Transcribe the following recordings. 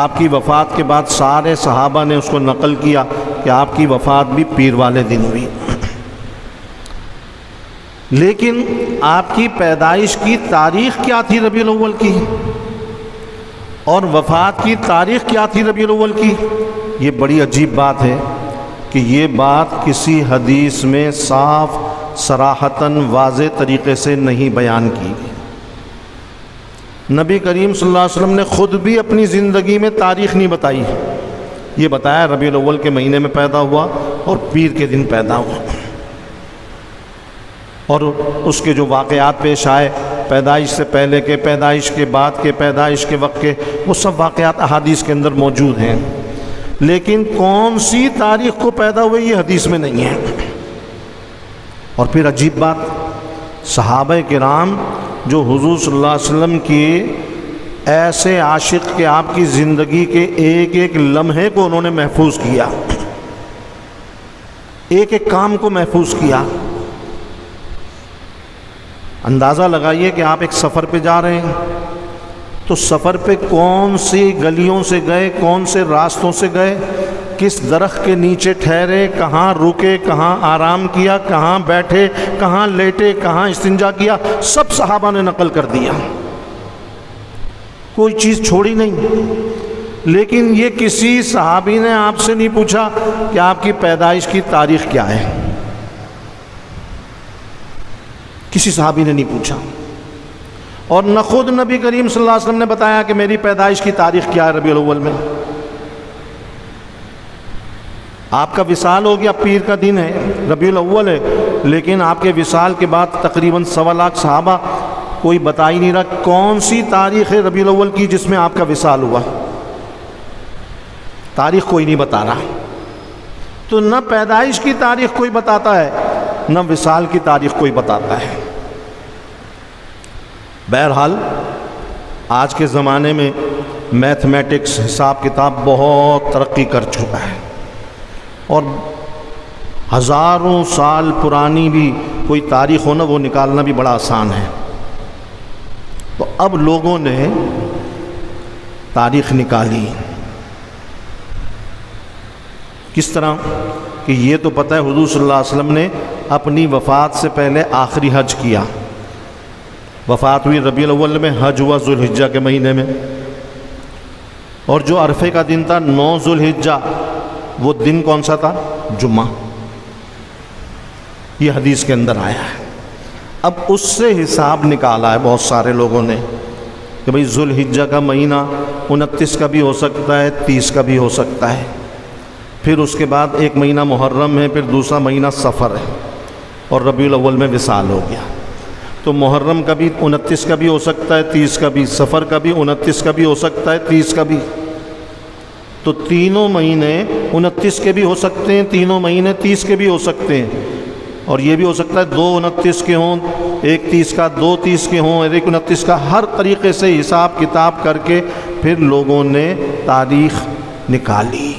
آپ کی وفات کے بعد سارے صحابہ نے اس کو نقل کیا کہ آپ کی وفات بھی پیر والے دن ہوئی، لیکن آپ کی پیدائش کی تاریخ کیا تھی ربیع الاول کی، اور وفات کی تاریخ کیا تھی ربیع الاول کی؟ یہ بڑی عجیب بات ہے کہ یہ بات کسی حدیث میں صاف صراحتاً واضح طریقے سے نہیں بیان کی گئی۔ نبی کریم صلی اللہ علیہ وسلم نے خود بھی اپنی زندگی میں تاریخ نہیں بتائی، یہ بتایا ربیع الاول کے مہینے میں پیدا ہوا اور پیر کے دن پیدا ہوا، اور اس کے جو واقعات پیش آئے پیدائش سے پہلے کے، پیدائش کے بعد کے، پیدائش کے وقت کے، وہ سب واقعات احادیث کے اندر موجود ہیں، لیکن کون سی تاریخ کو پیدا ہوئے یہ حدیث میں نہیں ہے۔ اور پھر عجیب بات، صحابہ کرام جو حضور صلی اللہ علیہ وسلم کی ایسے عاشق کہ آپ کی زندگی کے ایک ایک لمحے کو انہوں نے محفوظ کیا، ایک ایک کام کو محفوظ کیا۔ اندازہ لگائیے کہ آپ ایک سفر پہ جا رہے ہیں تو سفر پہ کون سی گلیوں سے گئے، کون سے راستوں سے گئے، کس درخت کے نیچے ٹھہرے، کہاں رکے، کہاں آرام کیا، کہاں بیٹھے، کہاں لیٹے، کہاں استنجا کیا، سب صحابہ نے نقل کر دیا، کوئی چیز چھوڑی نہیں۔ لیکن یہ کسی صحابی نے آپ سے نہیں پوچھا کہ آپ کی پیدائش کی تاریخ کیا ہے، کسی صحابی نے نہیں پوچھا، اور نہ خود نبی کریم صلی اللہ علیہ وسلم نے بتایا کہ میری پیدائش کی تاریخ کیا ہے ربیع الاول میں۔ آپ کا وصال ہو گیا، پیر کا دن ہے، ربیع الاول ہے، لیکن آپ کے وصال کے بعد تقریباً 1.25 لاکھ صحابہ، کوئی بتا ہی نہیں رہا کون سی تاریخ ہے ربیع الاول کی جس میں آپ کا وصال ہوا، تاریخ کوئی نہیں بتا رہا۔ تو نہ پیدائش کی تاریخ کوئی بتاتا ہے، نہ وصال کی تاریخ کوئی بتاتا ہے۔ بہرحال آج کے زمانے میں میتھمیٹکس، حساب کتاب بہت ترقی کر چکا ہے، اور ہزاروں سال پرانی بھی کوئی تاریخ ہونا وہ نکالنا بھی بڑا آسان ہے۔ تو اب لوگوں نے تاریخ نکالی، کس طرح کہ یہ تو پتہ ہے حضور صلی اللہ علیہ وسلم نے اپنی وفات سے پہلے آخری حج کیا، وفات ہوئی ربیع الاول میں، حج ہوا ذوالحجہ کے مہینے میں، اور جو عرفے کا دن تھا 9 ذوالحجہ، وہ دن کون سا تھا؟ جمعہ، یہ حدیث کے اندر آیا ہے۔ اب اس سے حساب نکالا ہے بہت سارے لوگوں نے کہ بھئی ذوالحجہ کا مہینہ 29 کا بھی ہو سکتا ہے، 30 کا بھی ہو سکتا ہے، پھر اس کے بعد ایک مہینہ محرم ہے، پھر دوسرا مہینہ صفر ہے، اور ربیع الاول میں وصال ہو گیا، تو محرم کا بھی 29 کا بھی ہو سکتا ہے، 30 کا بھی، صفر کا بھی 29 کا بھی ہو سکتا ہے، 30 کا بھی، تو تینوں مہینے 29 کے بھی ہو سکتے ہیں، تینوں مہینے 30 کے بھی ہو سکتے ہیں، اور یہ بھی ہو سکتا ہے 2 29 کے ہوں، ایک 30 کا، 2 30 کے ہوں، ایک 29 کا، ہر طریقے سے حساب کتاب کر کے پھر لوگوں نے تاریخ نکالی۔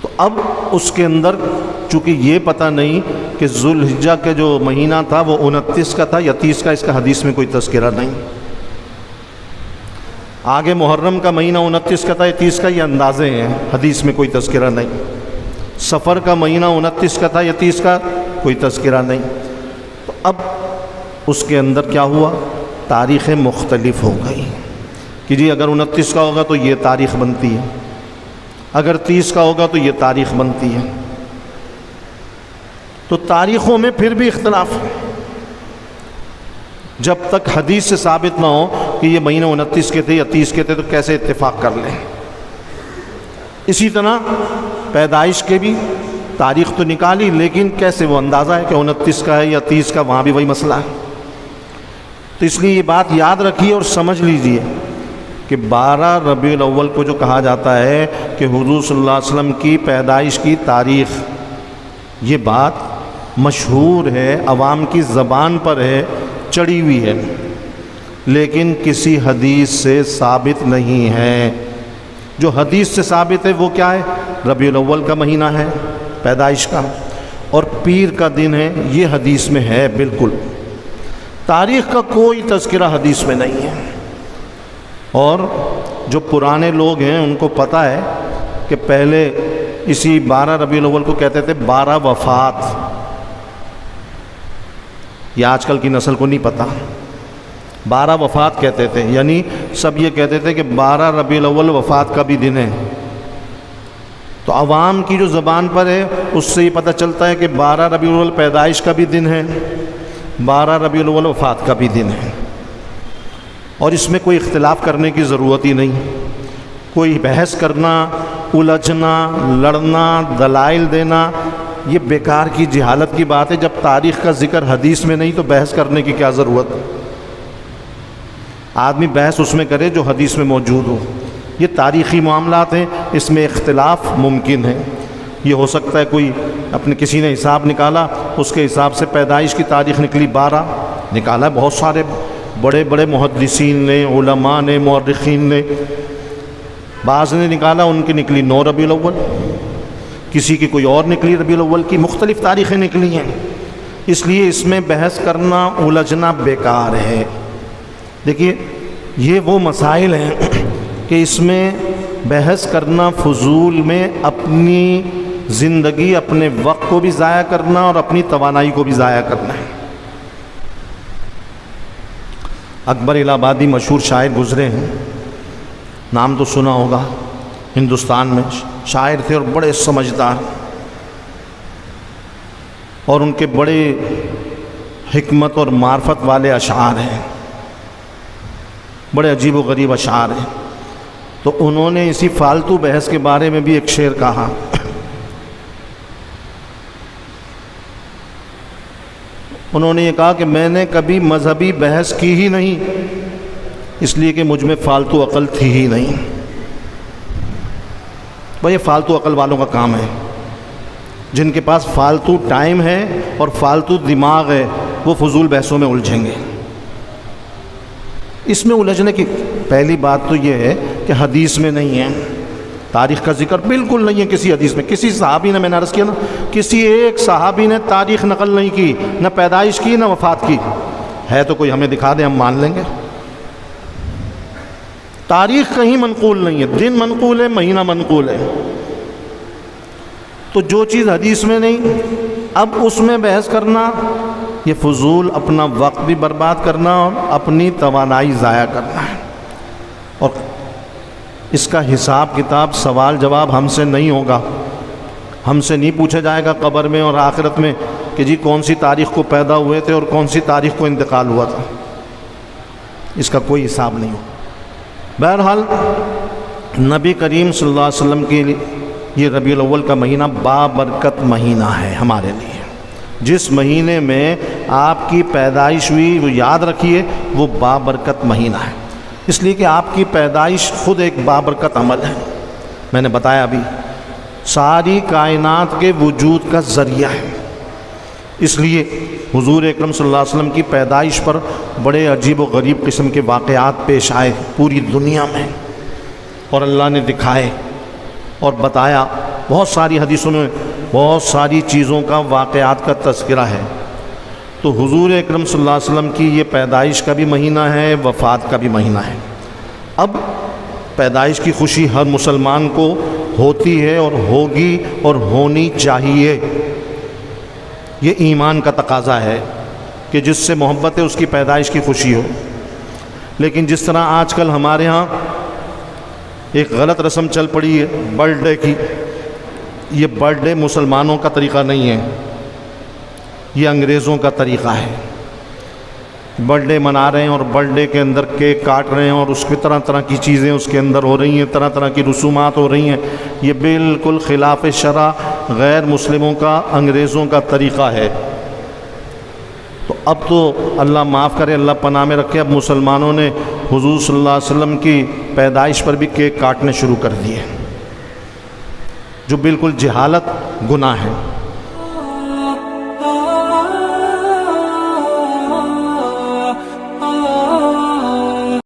تو اب اس کے اندر چونکہ یہ پتہ نہیں کہ ذوالحجہ کا جو مہینہ تھا وہ 29 کا تھا یا 30 کا، اس کا حدیث میں کوئی تذکرہ نہیں۔ آگے محرم کا مہینہ 29 کا تھا یا 30 کا، یہ اندازے ہیں، حدیث میں کوئی تذکرہ نہیں۔ صفر کا مہینہ 29 کا تھا یا 30 کا، کوئی تذکرہ نہیں۔ تو اب اس کے اندر کیا ہوا؟ تاریخیں مختلف ہو گئی کہ جی اگر 29 کا ہوگا تو یہ تاریخ بنتی ہے، اگر 30 کا ہوگا تو یہ تاریخ بنتی ہے۔ تو تاریخوں میں پھر بھی اختلاف ہے، جب تک حدیث سے ثابت نہ ہو کہ یہ مہینے 29 کے تھے یا 30 کے تھے تو کیسے اتفاق کر لیں۔ اسی طرح پیدائش کے بھی تاریخ تو نکالی، لیکن کیسے وہ اندازہ ہے کہ 29 کا ہے یا 30 کا، وہاں بھی وہی مسئلہ ہے۔ تو اس لیے یہ بات یاد رکھیے اور سمجھ لیجئے کہ 12 ربیع الاول کو جو کہا جاتا ہے کہ حضور صلی اللہ علیہ وسلم کی پیدائش کی تاریخ، یہ بات مشہور ہے، عوام کی زبان پر ہے، چڑھی ہوئی ہے، لیکن کسی حدیث سے ثابت نہیں ہے۔ جو حدیث سے ثابت ہے وہ کیا ہے؟ ربیع الاول کا مہینہ ہے پیدائش کا، اور پیر کا دن ہے، یہ حدیث میں ہے بالکل۔ تاریخ کا کوئی تذکرہ حدیث میں نہیں ہے۔ اور جو پرانے لوگ ہیں ان کو پتہ ہے کہ پہلے اسی 12 ربیع الاول کو کہتے تھے 12 وفات. یہ آج کل کی نسل کو نہیں پتہ. 12 وفات کہتے تھے، یعنی سب یہ کہتے تھے کہ 12 ربیع الاول وفات کا بھی دن ہے. تو عوام کی جو زبان پر ہے اس سے یہ پتہ چلتا ہے کہ 12 ربیع الاول پیدائش کا بھی دن ہے، 12 ربیع الاول وفات کا بھی دن ہے. اور اس میں کوئی اختلاف کرنے کی ضرورت ہی نہیں. کوئی بحث کرنا، الجھنا، لڑنا، دلائل دینا، یہ بیکار کی جہالت کی بات ہے. جب تاریخ کا ذکر حدیث میں نہیں تو بحث کرنے کی کیا ضرورت ہے؟ آدمی بحث اس میں کرے جو حدیث میں موجود ہو. یہ تاریخی معاملات ہیں، اس میں اختلاف ممکن ہے. یہ ہو سکتا ہے کوئی اپنے کسی نے حساب نکالا، اس کے حساب سے پیدائش کی تاریخ نکلی 12 نکالا. بہت سارے بڑے بڑے محدثین نے، علماء نے، مورخین نے، بعض نے نکالا ان کی نکلی 9 ربیع الاول، کسی کی کوئی اور نکلی ربیع الاول کی. مختلف تاریخیں نکلی ہیں. اس لیے اس میں بحث کرنا، الجھنا بیکار ہے. دیکھیے یہ وہ مسائل ہیں کہ اس میں بحث کرنا فضول میں اپنی زندگی، اپنے وقت کو بھی ضائع کرنا اور اپنی توانائی کو بھی ضائع کرنا ہے. اکبر الہ آبادی مشہور شاعر گزرے ہیں، نام تو سنا ہوگا. ہندوستان میں شاعر تھے اور بڑے سمجھدار، اور ان کے بڑے حکمت اور معرفت والے اشعار ہیں، بڑے عجیب و غریب اشعار ہیں. تو انہوں نے اسی فالتو بحث کے بارے میں بھی ایک شعر کہا. انہوں نے یہ کہا کہ میں نے کبھی مذہبی بحث کی ہی نہیں، اس لیے کہ مجھ میں فالتو عقل تھی ہی نہیں. بھئی یہ فالتو عقل والوں کا کام ہے. جن کے پاس فالتو ٹائم ہے اور فالتو دماغ ہے وہ فضول بحثوں میں الجھیں گے. اس میں الجھنے کی پہلی بات تو یہ ہے کہ حدیث میں نہیں ہے، تاریخ کا ذکر بالکل نہیں ہے کسی حدیث میں. کسی صحابی نے، میں نے عرض کیا نا، کسی ایک صحابی نے تاریخ نقل نہیں کی، نہ پیدائش کی نہ وفات کی. ہے تو کوئی ہمیں دکھا دے، ہم مان لیں گے. تاریخ کہیں منقول نہیں ہے، دن منقول ہے، مہینہ منقول ہے. تو جو چیز حدیث میں نہیں، اب اس میں بحث کرنا یہ فضول اپنا وقت بھی برباد کرنا اور اپنی توانائی ضائع کرنا ہے. اور اس کا حساب کتاب، سوال جواب ہم سے نہیں ہوگا. ہم سے نہیں پوچھا جائے گا قبر میں اور آخرت میں کہ جی کون سی تاریخ کو پیدا ہوئے تھے اور کون سی تاریخ کو انتقال ہوا تھا. اس کا کوئی حساب نہیں ہو. بہرحال نبی کریم صلی اللہ علیہ وسلم کے لیے یہ ربیع الاول کا مہینہ بابرکت مہینہ ہے ہمارے لیے. جس مہینے میں آپ کی پیدائش ہوئی وہ یاد رکھیے وہ بابرکت مہینہ ہے. اس لیے کہ آپ کی پیدائش خود ایک بابرکت عمل ہے. میں نے بتایا ابھی ساری کائنات کے وجود کا ذریعہ ہے. اس لیے حضور اکرم صلی اللہ علیہ وسلم کی پیدائش پر بڑے عجیب و غریب قسم کے واقعات پیش آئے پوری دنیا میں، اور اللہ نے دکھائے اور بتایا. بہت ساری حدیثوں میں بہت ساری چیزوں کا، واقعات کا تذکرہ ہے. تو حضور اکرم صلی اللہ علیہ وسلم کی یہ پیدائش کا بھی مہینہ ہے، وفات کا بھی مہینہ ہے. اب پیدائش کی خوشی ہر مسلمان کو ہوتی ہے اور ہوگی اور ہونی چاہیے. یہ ایمان کا تقاضا ہے کہ جس سے محبت ہے اس کی پیدائش کی خوشی ہو. لیکن جس طرح آج کل ہمارے ہاں ایک غلط رسم چل پڑی ہے برتھ ڈے کی، یہ برتھ ڈے مسلمانوں کا طریقہ نہیں ہے، یہ انگریزوں کا طریقہ ہے. برتھ ڈے منا رہے ہیں اور برتھ ڈے کے اندر کیک کاٹ رہے ہیں اور اس کی طرح طرح کی چیزیں اس کے اندر ہو رہی ہیں، طرح طرح کی رسومات ہو رہی ہیں. یہ بالکل خلاف شرع، غیر مسلموں کا، انگریزوں کا طریقہ ہے. تو اب تو اللہ معاف کرے، اللہ پناہ میں رکھے، اب مسلمانوں نے حضور صلی اللہ علیہ وسلم کی پیدائش پر بھی کیک کاٹنے شروع کر دیے، جو بالکل جہالت، گناہ ہے.